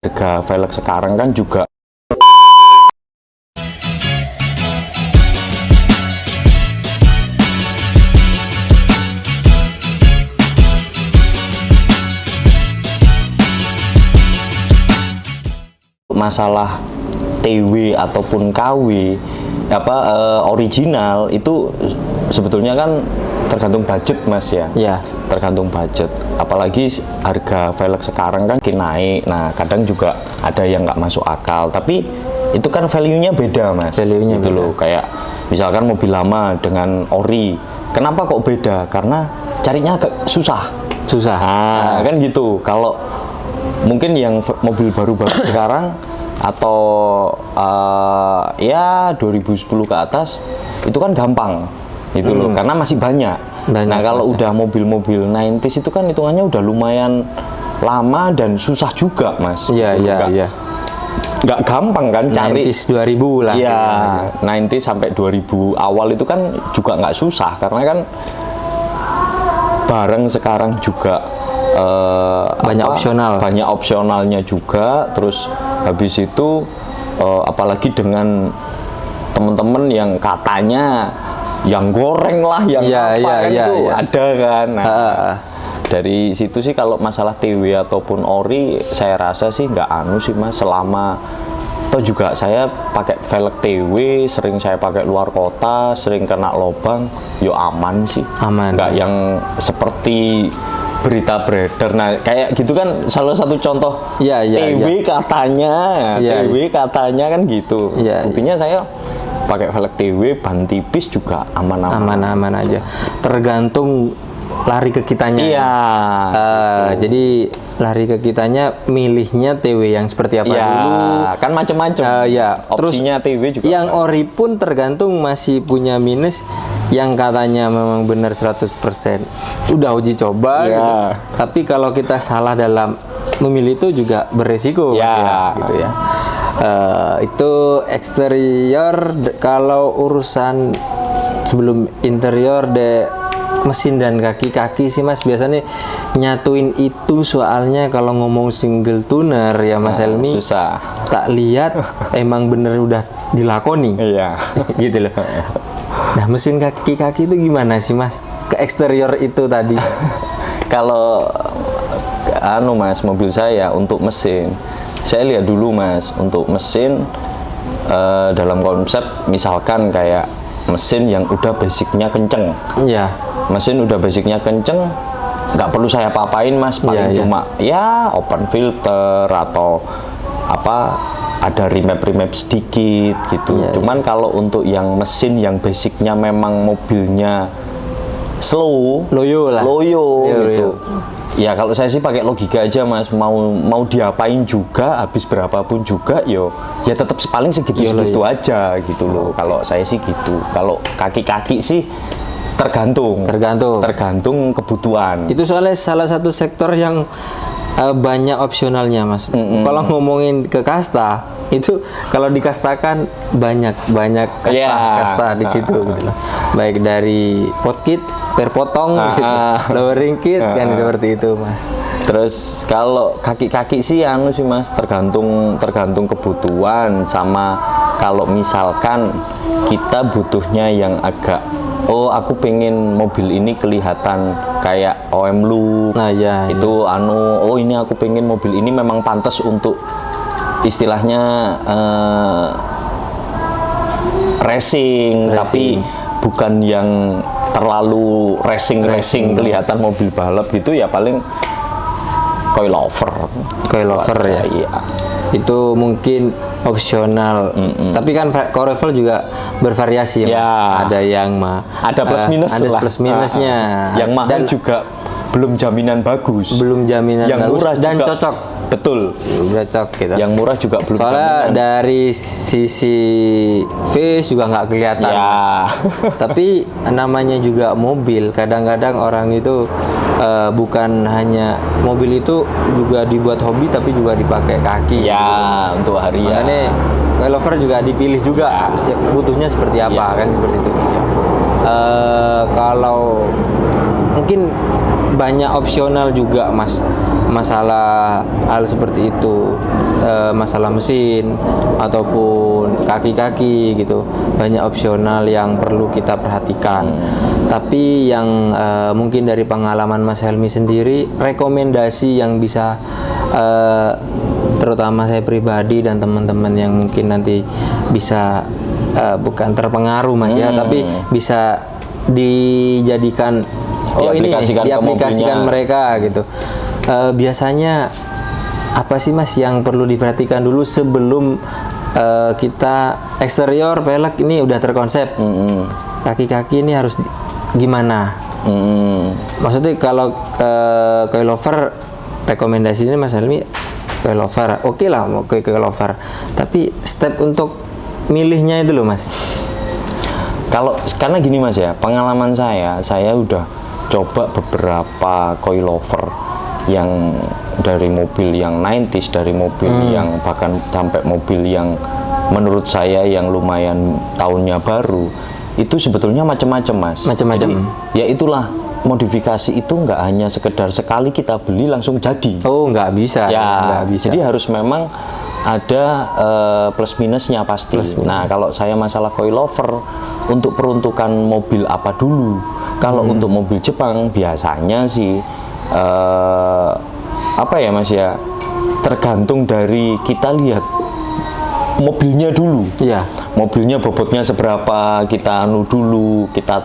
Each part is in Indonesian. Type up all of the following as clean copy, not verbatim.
Harga velg sekarang kan juga masalah TW ataupun KW original itu sebetulnya kan tergantung budget Mas ya. Iya. Tergantung budget. Apalagi harga velg sekarang kan naik. Nah, kadang juga ada yang nggak masuk akal. Tapi itu kan value-nya beda Mas. Value-nya gitu beda. loh. Kayak misalkan mobil lama dengan ori. Kenapa kok beda? Karena carinya agak susah. Susah. Nah, kan gitu. Kalau mungkin yang mobil baru-baru sekarang atau ya 2010 ke atas itu kan gampang itu loh, karena masih banyak. Nah kalau udah mobil-mobil 90s itu kan hitungannya udah lumayan lama dan susah juga Mas. Iya, gitu, iya. Nggak gampang kan cari 90s 2000 lah. Iya, 90s sampai 2000 awal itu kan juga nggak susah karena kan barang sekarang juga banyak opsional. Banyak opsionalnya juga. Terus habis itu apalagi dengan teman-teman yang katanya yang goreng lah, yang ada kan. Nah, dari situ sih kalau masalah TW ataupun ori saya rasa sih nggak sih Mas, selama atau juga saya pakai velg TW, sering saya pakai luar kota, sering kena lubang, yo aman sih. Aman. Nggak yang seperti berita beredar. Nah, kayak gitu kan salah satu contoh TW katanya, TW katanya kan gitu. Buktinya saya pakai velg TW ban tipis juga aman-aman aja. Tergantung lari ke kitanya. Iya. Jadi lari ke kitanya milihnya TW yang seperti apa dulu. Kan macam-macam. Opsinya Terus TW juga. yang ori pun tergantung masih punya minus yang katanya memang benar 100%. Udah uji coba gitu. Tapi kalau kita salah dalam memilih itu juga beresiko gitu ya. Itu eksterior. Kalau urusan sebelum interior mesin dan kaki-kaki sih Mas biasanya nyatuin itu, soalnya kalau ngomong single tuner ya Mas Helmi susah. Tak lihat emang bener udah dilakoni. Iya. Gitu loh. Nah, mesin kaki-kaki itu gimana sih Mas? Ke eksterior itu tadi. Kalau Mas, mobil saya untuk mesin, saya lihat dulu Mas, untuk mesin dalam konsep misalkan kayak mesin yang udah basicnya kenceng. Iya. Mesin udah basicnya kenceng, nggak perlu saya apa-apain Mas, paling cuma open filter atau ada remap sedikit gitu. Cuman kalau untuk yang mesin yang basicnya memang mobilnya loyo gitu. Ya kalau saya sih pakai logika aja Mas, mau diapain juga, habis berapapun juga ya tetap paling segitu aja gitu loh. Kalau saya sih gitu. Kalau kaki-kaki sih tergantung kebutuhan. Itu soalnya salah satu sektor yang banyak opsionalnya Mas. Kalau ngomongin ke kasta itu, kalau dikastakan banyak kasta di situ gitu loh. Baik dari pot kit, per potong gitu, lowering kit kan seperti itu Mas. Terus kalau kaki-kaki sih sih Mas, tergantung kebutuhan, sama kalau misalkan kita butuhnya yang agak aku pengen mobil ini kelihatan kayak OM look. Itu ini aku pengen mobil ini memang pantas untuk istilahnya racing, tapi bukan yang terlalu racing kelihatan mobil balap gitu ya, paling coilover ya. Iya. Itu mungkin opsional. Tapi kan coilover juga bervariasi ya. Ada yang ada plus minus ada lah. Plus minusnya. Yang mahal juga belum jaminan bagus. Yang bagus murah dan juga, cocok. Betul. Cocok gitu. Yang murah juga belum soalnya jaminan. Dari sisi face juga nggak kelihatan. Tapi namanya juga mobil. Kadang-kadang orang itu bukan hanya mobil itu juga dibuat hobi, tapi juga dipakai kaki. Untuk harian. Makanya coilover juga dipilih juga butuhnya seperti apa kan, seperti itu Mas. Kalau mungkin banyak opsional juga Mas. masalah hal seperti itu, masalah mesin ataupun kaki-kaki gitu, banyak opsional yang perlu kita perhatikan. Tapi yang mungkin dari pengalaman Mas Helmi sendiri, rekomendasi yang bisa terutama saya pribadi dan teman-teman yang mungkin nanti bisa bukan terpengaruh Mas ya, tapi bisa dijadikan diaplikasikan mereka gitu. Biasanya apa sih Mas yang perlu diperhatikan dulu sebelum kita eksterior pelek ini udah terkonsep, kaki-kaki ini harus gimana? Maksudnya kalau coilover rekomendasinya Mas Helmi coilover, oke lah mau ke coilover, tapi step untuk milihnya itu loh Mas. Karena gini Mas ya, pengalaman saya udah coba beberapa coilover yang dari mobil yang 90s, dari mobil yang bahkan sampai mobil yang menurut saya yang lumayan tahunnya baru, itu sebetulnya macam-macam Mas. Macam-macam. Ya itulah, modifikasi itu nggak hanya sekedar sekali kita beli langsung jadi. Oh, nggak bisa. Ya, nggak bisa. jadi harus memang ada plus minusnya pasti. Nah, kalau saya masalah coilover, untuk peruntukan mobil apa dulu? Kalau untuk mobil Jepang biasanya sih apa ya Mas ya, tergantung dari kita lihat mobilnya dulu. Iya. Mobilnya bobotnya seberapa, kita anu dulu, kita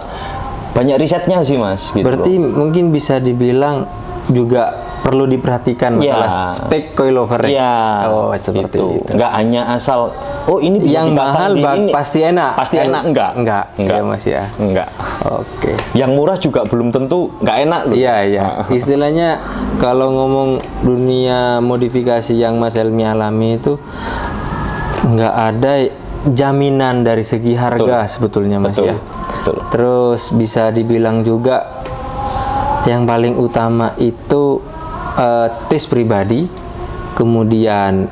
banyak risetnya sih Mas. Gitu Berarti loh. mungkin bisa dibilang juga perlu diperhatikan masalah spek coilover. Iya. Oh, seperti itu. Nggak hanya asal ini bisa yang mahal ini, pasti enak. Pasti enak enggak? Enggak Mas ya. Enggak. Oke. Yang murah juga belum tentu nggak enak loh. Iya. Istilahnya kalau ngomong dunia modifikasi yang Mas Helmi alami itu nggak ada jaminan dari segi harga sebetulnya Mas ya. Betul. Terus bisa dibilang juga yang paling utama itu tes pribadi, kemudian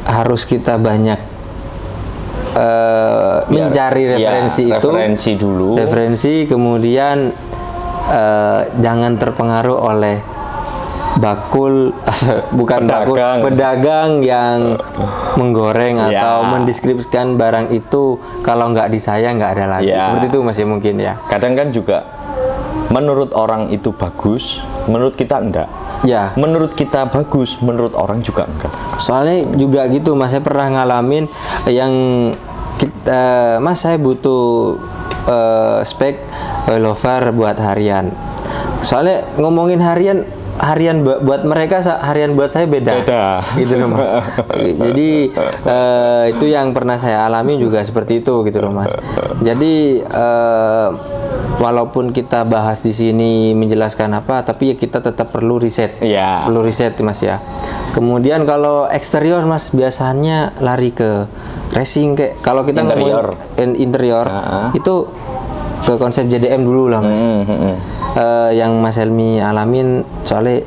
harus kita banyak mencari referensi itu, referensi, kemudian jangan terpengaruh oleh bakul pedagang yang menggoreng atau mendeskripsikan barang itu, kalau nggak di saya nggak ada lagi. Seperti itu Mas ya mungkin ya. Kadang kan juga menurut orang itu bagus, menurut kita enggak. Ya. Menurut kita bagus, menurut orang juga enggak. Soalnya juga gitu Mas, saya pernah ngalamin yang Mas saya butuh spek coilover buat harian. Soalnya ngomongin harian buat mereka, harian buat saya beda. Gitu loh Mas. Jadi itu yang pernah saya alami juga seperti itu gitu loh Mas. Jadi walaupun kita bahas di sini menjelaskan apa, tapi ya kita tetap perlu riset. Perlu riset Mas ya. Kemudian kalau eksterior Mas biasanya lari ke racing, kayak kalau kita ngomongin interior itu ke konsep JDM dulu lah Mas. Yang Mas Helmi alamin, soalnya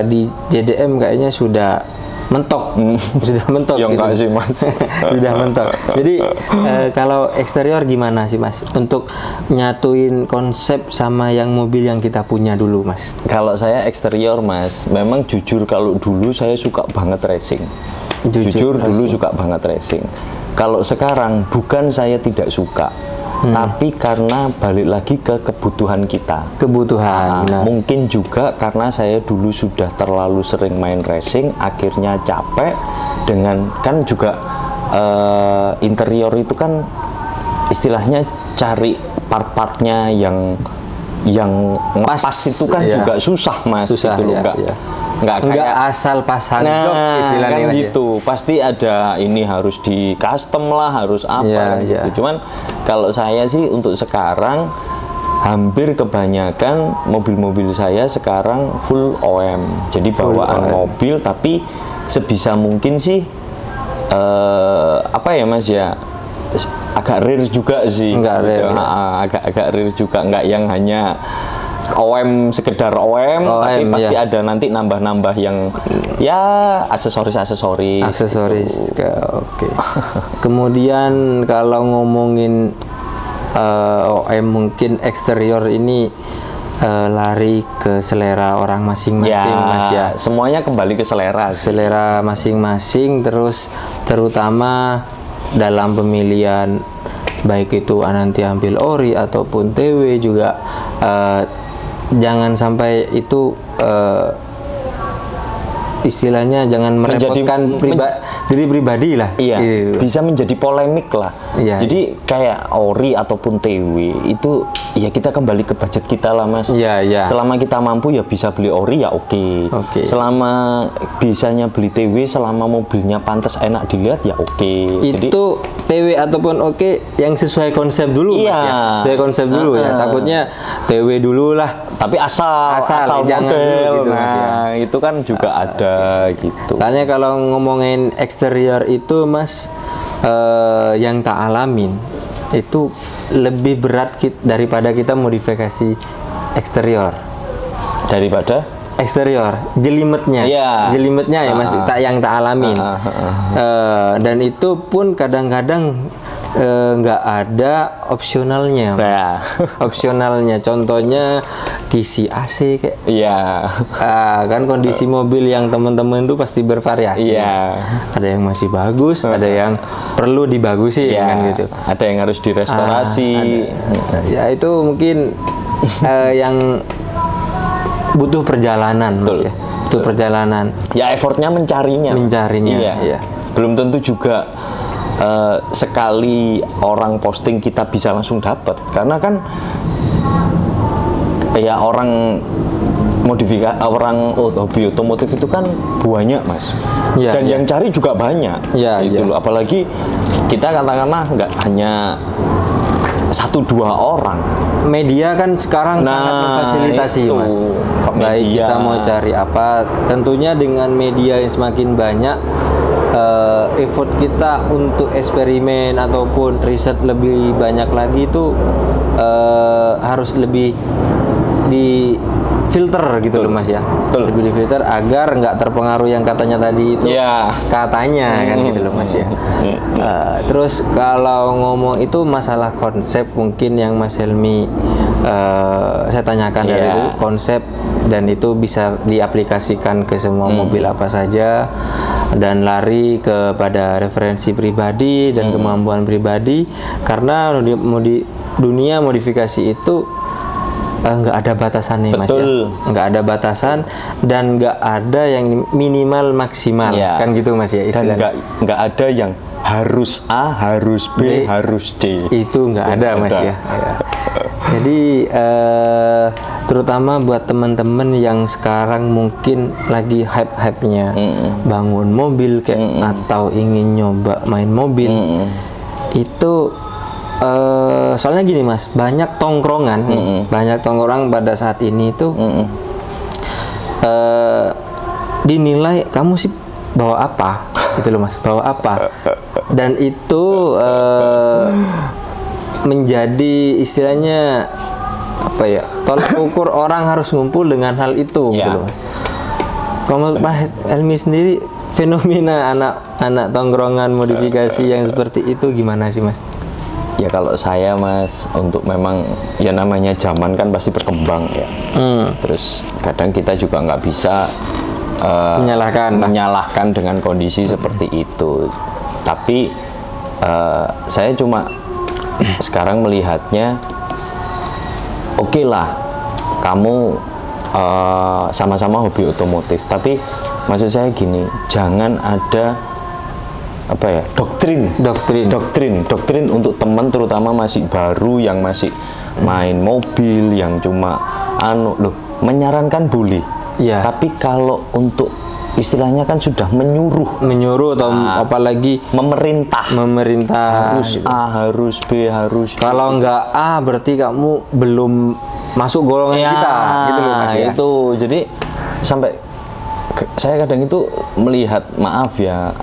di JDM kayaknya sudah mentok, sudah mentok. Ya gitu. enggak sih Mas. Sudah mentok. Jadi kalau eksterior gimana sih Mas untuk nyatuin konsep sama yang mobil yang kita punya dulu Mas? Kalau saya eksterior Mas, memang jujur kalau dulu saya suka banget racing. Jujur dulu suka banget racing. Kalau sekarang bukan saya tidak suka, tapi karena balik lagi ke kebutuhan kita. Mungkin juga karena saya dulu sudah terlalu sering main racing, akhirnya capek dengan kan juga interior itu kan istilahnya cari part-partnya yang ngepas itu kan juga susah Mas. Susah, gitu loh, nggak asal pasang jok istilahnya kan gitu. Pasti ada ini harus di custom lah, harus apa gitu. Cuman kalau saya sih untuk sekarang hampir kebanyakan mobil-mobil saya sekarang full OM. Jadi bawaan mobil, tapi sebisa mungkin sih apa ya Mas ya, agak rare juga sih. Agak rare juga, nggak yang hanya OM sekedar OM, tapi pasti ada nanti nambah-nambah yang ya aksesoris. Oke. Kemudian kalau ngomongin OM mungkin eksterior ini lari ke selera orang masing-masing, Mas ya. Semuanya kembali ke selera sih. Selera masing-masing, terus terutama dalam pemilihan baik itu nanti ambil ori ataupun TW juga jangan sampai itu istilahnya jangan merepotkan diri pribadi lah. Iya, gitu. bisa menjadi polemik lah. Iya, jadi kayak ori ataupun TW itu ya kita kembali ke budget kita lah, Mas. Iya, iya. Selama kita mampu ya bisa beli ori ya oke. Selama bisanya beli TW, selama mobilnya pantas enak dilihat ya oke. Itu TW ataupun yang sesuai konsep dulu, Mas ya. Sesuai konsep dulu ya. Takutnya TW dulu lah. Tapi asal jangan model, dulu gitu, nah, Mas ya. itu kan juga ada gitu. Soalnya kalau ngomongin eksterior itu, Mas, yang tak alamin itu lebih berat daripada kita modifikasi eksterior. Daripada eksterior, jelimetnya ya Mas, yang tak alamin. Dan itu pun kadang-kadang nggak ada opsionalnya, Mas. Opsionalnya, contohnya kisi AC kayak. Kan kondisi mobil yang teman-teman itu pasti bervariasi. Ada yang masih bagus, ada yang perlu dibagusin, kan gitu. Ada yang harus direstorasi. Ya itu mungkin yang butuh perjalanan, Mas ya. Butuh perjalanan. Ya effortnya mencarinya. Iya. Belum tentu juga sekali orang posting kita bisa langsung dapat, karena kan ya orang hobi otomotif itu kan banyak, Mas. Dan yang cari juga banyak. Loh. Apalagi kita katakanlah nggak hanya 1-2 orang. Media kan sekarang sangat memfasilitasi, Mas. Baik kita mau cari apa, tentunya dengan media yang semakin banyak, effort kita untuk eksperimen ataupun riset lebih banyak lagi itu harus lebih di filter gitu loh, Mas ya. Lebih di filter agar nggak terpengaruh yang katanya tadi itu. Katanya kan gitu loh, Mas ya. Terus kalau ngomong itu masalah konsep, mungkin yang Mas Helmi saya tanyakan dari itu konsep, dan itu bisa diaplikasikan ke semua mobil apa saja, dan lari kepada referensi pribadi dan kemampuan pribadi, karena dunia modifikasi itu nggak ada batasannya, Mas ya. Nggak ada batasan dan nggak ada yang minimal maksimal, kan gitu, Mas ya, istilahnya. Dan nggak ada yang harus A, harus B, harus C. Itu nggak ada, Mas ya. Jadi terutama buat teman-teman yang sekarang mungkin lagi hype-hype-nya bangun mobil kayak atau ingin nyoba main mobil, itu soalnya gini, Mas, banyak tongkrongan pada saat ini itu dinilai kamu sih bawa apa gitu loh, Mas, bawa apa, dan itu menjadi istilahnya apa ya, tolak ukur orang harus ngumpul dengan hal itu gitu loh. Kalau Mas Helmi sendiri, fenomena anak tongkrongan modifikasi yang seperti itu gimana sih, Mas? Ya kalau saya, Mas, untuk memang ya namanya zaman kan pasti berkembang ya. Terus kadang kita juga nggak bisa menyalahkan dengan kondisi seperti itu. Tapi saya cuma sekarang melihatnya, oke lah, kamu sama-sama hobi otomotif, tapi maksud saya gini, jangan ada apa ya, doktrin untuk teman terutama masih baru yang masih main mobil, yang cuma menyarankan boleh, tapi kalau untuk istilahnya kan sudah menyuruh atau apalagi memerintah harus A, harus B, harus B. Kalau nggak A berarti kamu belum masuk golongan kita gitu loh, Mas ya. Itu jadi sampai saya kadang itu melihat, maaf ya,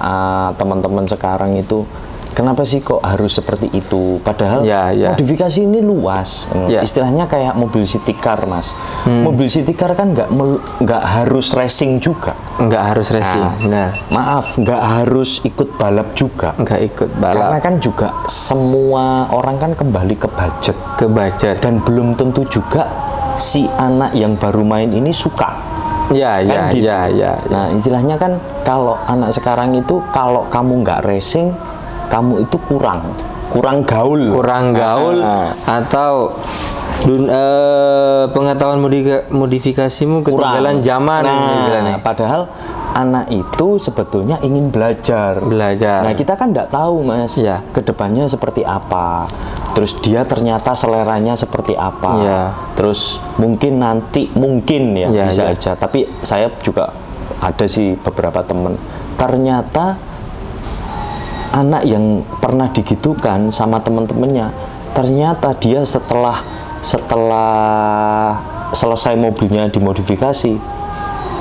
teman-teman sekarang itu kenapa sih kok harus seperti itu, padahal modifikasi ini luas. Istilahnya kayak mobil city car, Mas. Mobil city car kan nggak harus racing juga, nggak harus racing. Maaf, nggak harus ikut balap juga, nggak ikut balap, karena kan juga semua orang kan kembali ke budget, dan belum tentu juga si anak yang baru main ini suka. Ya, Kan ya, gitu. ya. Nah, istilahnya kan kalau anak sekarang itu kalau kamu nggak racing, kamu itu kurang gaul. Kurang gaul atau pengetahuan modifikasimu ketinggalan zaman istilahnya. Padahal anak itu sebetulnya ingin belajar. Belajar. Nah, kita kan nggak tahu, Mas, Ya. kedepannya seperti apa. Terus dia ternyata seleranya seperti apa. Ya. Terus mungkin nanti ya, Ya, bisa ya. aja. Tapi saya juga ada sih beberapa temen. Ternyata anak yang pernah digitukan sama teman-temannya, ternyata dia setelah selesai mobilnya dimodifikasi,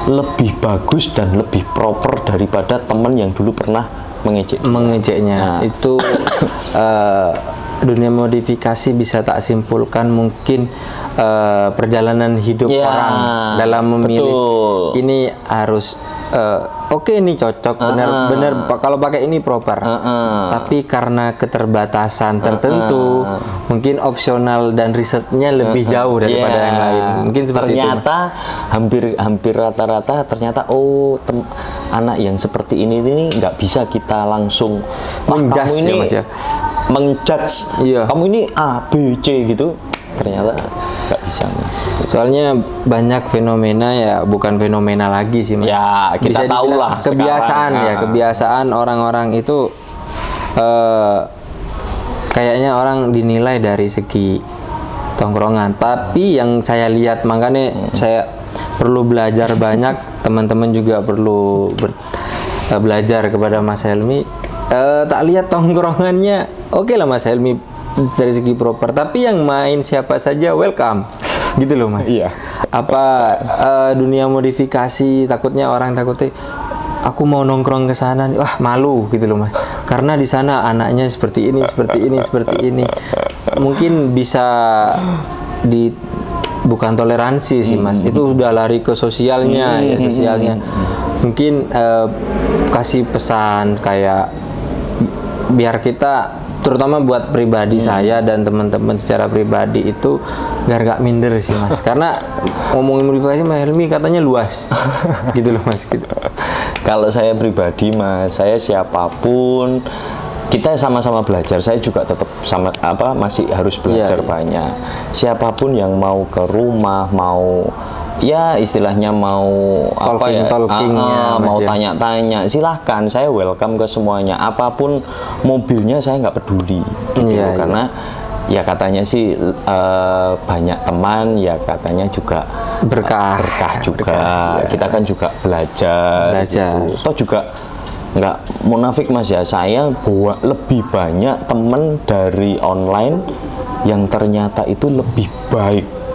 lebih bagus dan lebih proper daripada teman yang dulu pernah mengejeknya. Nah. Itu dunia modifikasi bisa tak simpulkan mungkin perjalanan hidup orang dalam memilih. Betul. Ini harus oke, ini cocok benar kalau pakai ini proper. Tapi karena keterbatasan tertentu, mungkin opsional dan risetnya lebih jauh daripada yang lain. Mungkin seperti ternyata hampir rata-rata ternyata anak yang seperti ini nggak bisa kita langsung menjudge ya, Mas ya. menjudge kamu ini A, B, C gitu. Ternyata nggak bisa, Mas. Soalnya banyak fenomena ya, bukan fenomena lagi sih, Mas. Ya, kita Bisa tahu dibilang lah kebiasaan sekarang. ya, kebiasaan orang-orang itu kayaknya orang dinilai dari segi tongkrongan. Tapi yang saya lihat, makanya saya perlu belajar banyak, teman-teman juga perlu belajar kepada Mas Helmi. Tak lihat tongkrongannya, oke lah Mas Helmi dari segi proper, tapi yang main siapa saja welcome, gitu loh Mas. Iya. Apa dunia modifikasi, takutnya aku mau nongkrong ke sana, wah malu gitu loh Mas. Karena di sana anaknya seperti ini, seperti ini, seperti ini. Mungkin bisa bukan toleransi sih Mas, itu udah lari ke sosialnya ya, sosialnya. Mungkin kasih pesan kayak biar kita, terutama buat pribadi saya dan teman-teman secara pribadi itu biar gak minder sih Mas. Karena ngomongin modifikasi Mas Helmi katanya luas gitu loh Mas gitu. Kalau saya pribadi Mas, saya siapapun kita sama-sama belajar. Saya juga tetap masih harus belajar banyak. Siapapun yang mau ke rumah, mau ya istilahnya mau mau tanya-tanya, silahkan, saya welcome ke semuanya. Apapun mobilnya saya nggak peduli gitu loh. Karena ya katanya sih banyak teman, ya katanya juga berkah juga. Kita kan juga belajar. Gitu. Toh juga nggak munafik Mas ya, saya lebih banyak teman dari online yang ternyata itu lebih baik.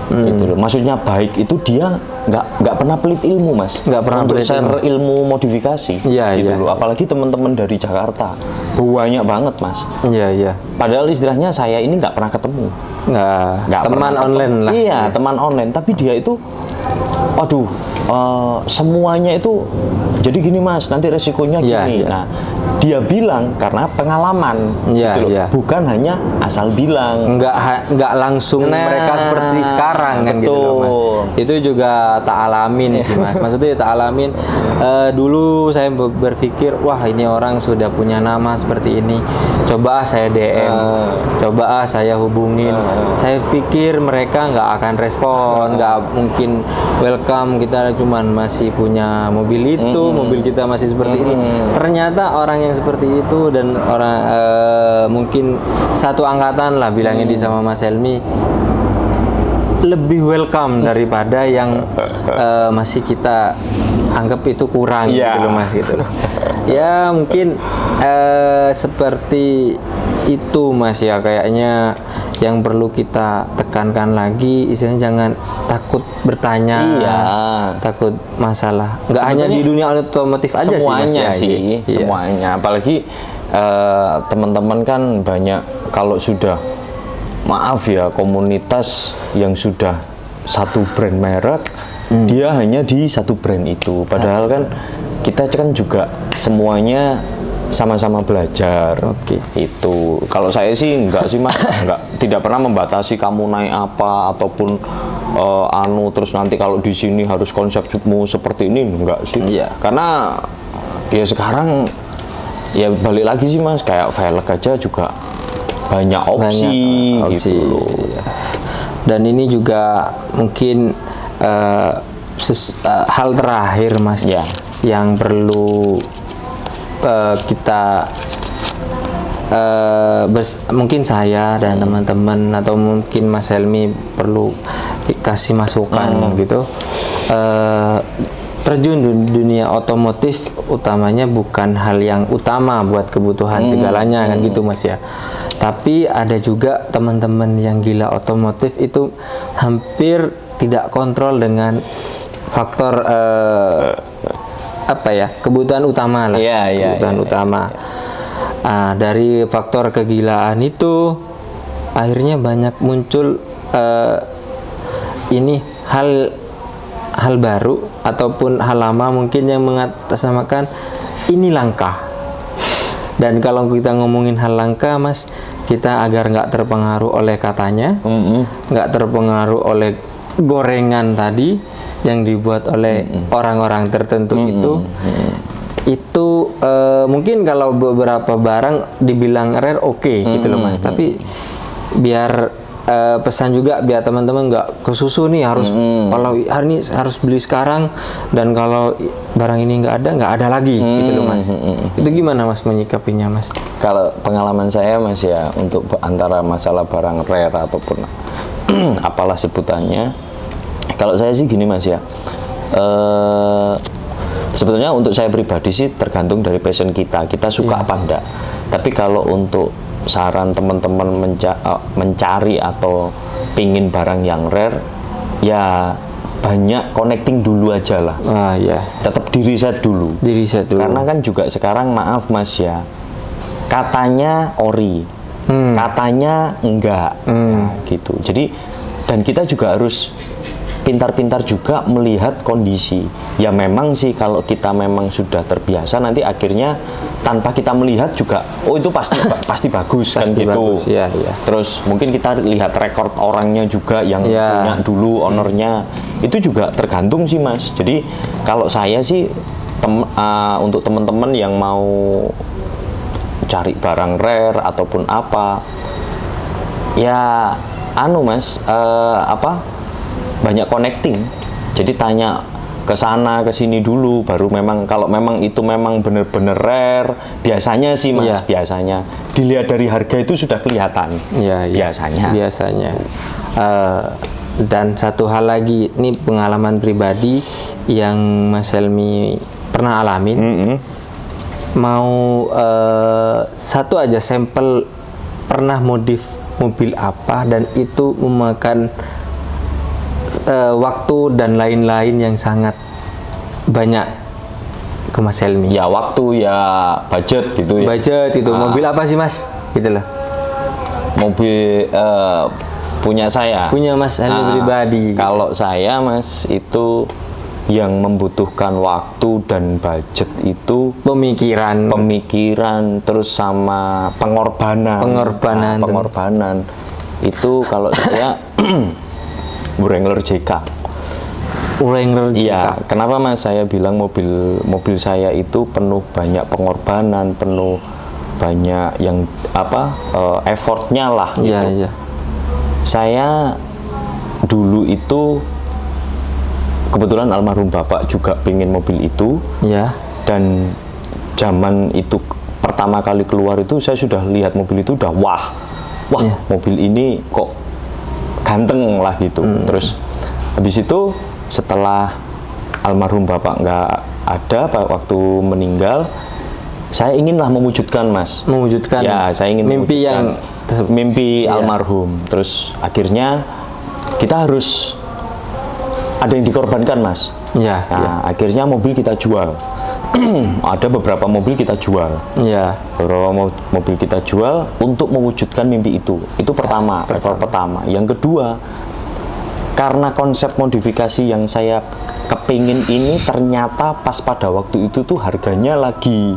Gitu loh. Maksudnya baik itu dia nggak pernah pelit ilmu Mas, nggak pernah untuk share ilmu modifikasi gitu loh. Apalagi teman-teman dari Jakarta banyak banget Mas. Padahal istilahnya saya ini nggak pernah ketemu, nggak teman online lah. Iya, teman online, tapi dia itu waduh, semuanya itu jadi gini Mas, nanti resikonya gini. Nah, dia bilang karena pengalaman, gitu loh. Bukan hanya asal bilang. Nggak langsung mereka seperti sekarang kan gitu loh Mas. Itu juga tak alamin sih Mas. Maksudnya tak alamin. Dulu saya berpikir, wah ini orang sudah punya nama seperti ini. Coba saya DM, coba saya hubungin. Saya pikir mereka nggak akan respon, nggak mungkin welcome. Kita cuman masih punya mobil itu, mobil kita masih seperti ini. Ternyata orang yang seperti itu dan orang mungkin satu angkatan lah bilangnya di sama Mas Helmi lebih welcome daripada yang masih kita anggap itu kurang gitu loh Mas gitu loh. Ya mungkin seperti itu Mas ya, kayaknya yang perlu kita tekankan lagi, istilahnya jangan takut bertanya, takut masalah. Nggak hanya di dunia otomotif aja semuanya sih Mas, semuanya. Apalagi teman-teman kan banyak kalau sudah maaf ya komunitas yang sudah satu brand merek, dia hanya di satu brand itu. Padahal kan kita kan juga semuanya sama-sama belajar. Itu kalau saya sih enggak sih Mas, tidak pernah membatasi kamu naik apa ataupun terus nanti kalau di sini harus konsepmu seperti ini, enggak sih. Karena ya sekarang ya balik lagi sih Mas, kayak velg aja juga banyak opsi gitu loh. Dan ini juga mungkin hal terakhir Mas, yang perlu kita mungkin saya dan teman-teman atau mungkin Mas Helmi perlu kasih masukan gitu. Terjun dunia otomotif utamanya bukan hal yang utama buat kebutuhan segalanya kan gitu Mas ya. Tapi ada juga teman-teman yang gila otomotif itu hampir tidak kontrol dengan faktor kebutuhan utama lah. Kebutuhan utama. Dari faktor kegilaan itu akhirnya banyak muncul hal baru ataupun hal lama mungkin yang mengatasnamakan ini langka. Dan kalau kita ngomongin hal langka Mas, kita agar nggak terpengaruh oleh katanya, nggak terpengaruh oleh gorengan tadi yang dibuat oleh orang-orang tertentu itu mungkin kalau beberapa barang dibilang rare gitu loh Mas, tapi biar pesan juga biar teman-teman nggak kesusu nih harus kalau hari ini harus beli sekarang dan kalau barang ini nggak ada lagi gitu loh Mas. Itu gimana Mas menyikapinya Mas? Kalau pengalaman saya Mas ya, untuk antara masalah barang rare ataupun apalah sebutannya, kalau saya sih gini Mas ya, sebetulnya untuk saya pribadi sih tergantung dari passion kita suka apa enggak. Tapi kalau untuk saran teman-teman mencari atau pingin barang yang rare, ya banyak connecting dulu aja lah. Tetap di riset dulu. Karena kan juga sekarang maaf Mas ya, katanya ori, katanya enggak, gitu. Jadi dan kita juga harus pintar-pintar juga melihat kondisi. Ya memang sih kalau kita memang sudah terbiasa, nanti akhirnya tanpa kita melihat juga, itu pasti bagus kan gitu. Terus mungkin kita lihat rekor orangnya juga yang punya dulu ownernya, itu juga tergantung sih Mas. Jadi kalau saya sih untuk teman-teman yang mau cari barang rare ataupun apa, ya Mas, banyak connecting. Jadi tanya ke sana ke sini dulu, baru memang kalau memang itu memang benar-benar rare, biasanya sih Mas, biasanya dilihat dari harga itu sudah kelihatan. Biasanya. Dan satu hal lagi, ini pengalaman pribadi yang Mas Helmi pernah alamin. Mau satu aja sampel pernah modif mobil apa dan itu memakan waktu dan lain-lain yang sangat banyak ke Mas Helmi. Ya waktu, ya budget gitu ya. Budget itu mobil apa sih Mas? Gitu loh. Mobil punya saya. Punya Mas Helmi pribadi. Kalau saya Mas itu yang membutuhkan waktu dan budget itu pemikiran terus sama pengorbanan itu kalau saya Wrangler JK. Iya, kenapa Mas saya bilang mobil saya itu penuh banyak pengorbanan, penuh banyak yang effortnya lah gitu. Saya dulu itu kebetulan almarhum bapak juga pengen mobil itu, dan zaman itu pertama kali keluar itu saya sudah lihat mobil itu udah wah mobil ini kok ganteng lah gitu. Terus habis itu setelah almarhum bapak nggak ada waktu meninggal, saya inginlah mewujudkan Mas. Saya ingin mimpi almarhum. Terus akhirnya kita harus ada yang dikorbankan Mas. Akhirnya mobil kita jual. Ada beberapa mobil kita jual. Beberapa mobil kita jual untuk mewujudkan mimpi itu. Itu pertama, level pertama. Yang kedua, karena konsep modifikasi yang saya kepingin ini ternyata pas pada waktu itu tuh harganya lagi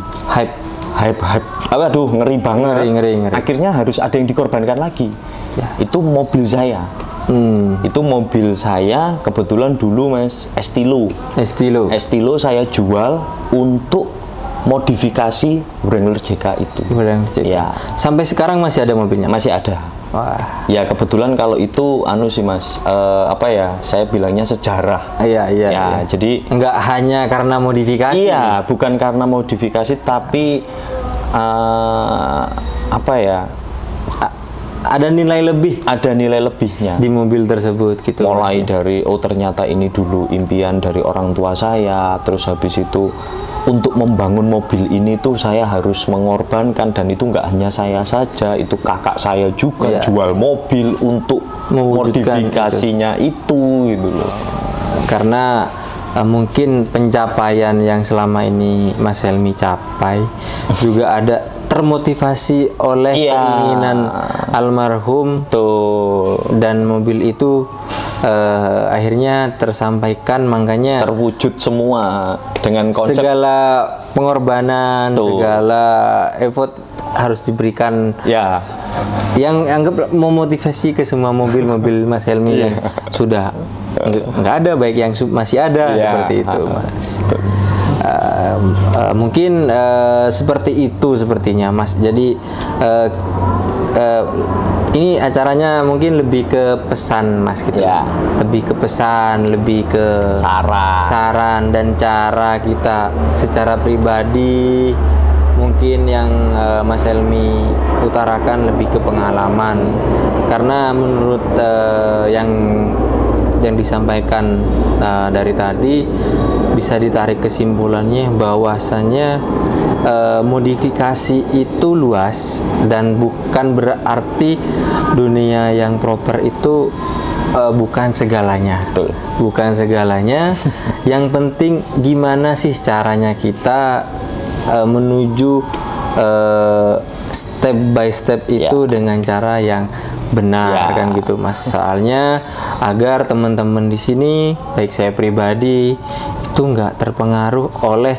aduh ngeri banget. Ngeri. Akhirnya harus ada yang dikorbankan lagi. Ya. Itu mobil saya. Itu mobil saya kebetulan dulu Mas Estilo saya jual untuk modifikasi Wrangler JK itu. Wrangler JK. Ya. Sampai sekarang masih ada mobilnya? Masih ada. Wah. Ya kebetulan kalau itu sih Mas, saya bilangnya sejarah. Iya. Jadi nggak hanya karena modifikasi. Iya, bukan karena modifikasi, tapi ada nilai lebihnya di mobil tersebut gitu. Mulai dari ternyata ini dulu impian dari orang tua saya, terus habis itu untuk membangun mobil ini tuh saya harus mengorbankan, dan itu nggak hanya saya saja, itu kakak saya juga jual mobil untuk modifikasinya itu gitu loh. Karena mungkin pencapaian yang selama ini Mas Helmi capai juga ada termotivasi oleh keinginan almarhum dan mobil itu akhirnya tersampaikan, makanya terwujud semua dengan konsep segala pengorbanan, segala effort harus diberikan. Yang anggap memotivasi ke semua mobil-mobil Mas Helmi yang sudah nggak ada, baik yang masih ada seperti itu Mas. Mungkin seperti itu sepertinya Mas. Jadi ini acaranya mungkin lebih ke pesan Mas gitu. Lebih ke pesan, lebih ke saran dan cara kita secara pribadi. Mungkin yang Mas Helmi utarakan lebih ke pengalaman, karena menurut yang disampaikan dari tadi bisa ditarik kesimpulannya bahwasannya modifikasi itu luas dan bukan berarti dunia yang proper itu bukan segalanya. Bukan segalanya. Yang penting gimana sih caranya kita menuju step by step itu dengan cara yang benar kan gitu Mas. Soalnya agar teman-teman di sini, baik saya pribadi, itu nggak terpengaruh oleh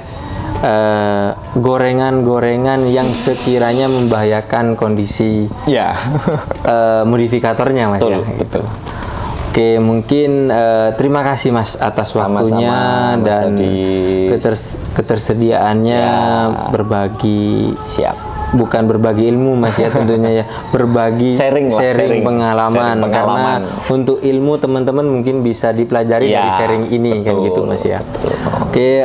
gorengan-gorengan yang sekiranya membahayakan kondisi modifikatornya Mas. Betul. Oke, mungkin terima kasih Mas atas waktunya dan ketersediaannya berbagi. Bukan berbagi ilmu Mas ya, tentunya ya, berbagi sharing pengalaman. Karena untuk ilmu teman-teman mungkin bisa dipelajari dari sharing ini kan gitu Mas ya. Oke,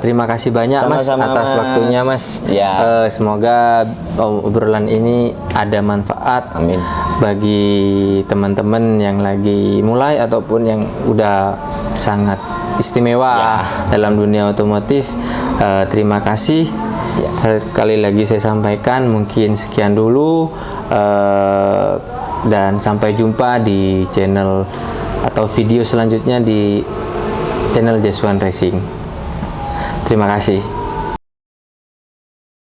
terima kasih banyak Mas atas waktunya Mas. Semoga obrolan ini ada manfaat bagi teman-teman yang lagi mulai ataupun yang udah sangat istimewa dalam dunia otomotif. Terima kasih. Sekali lagi saya sampaikan, mungkin sekian dulu, dan sampai jumpa di channel atau video selanjutnya di channel Just One Racing. Terima kasih.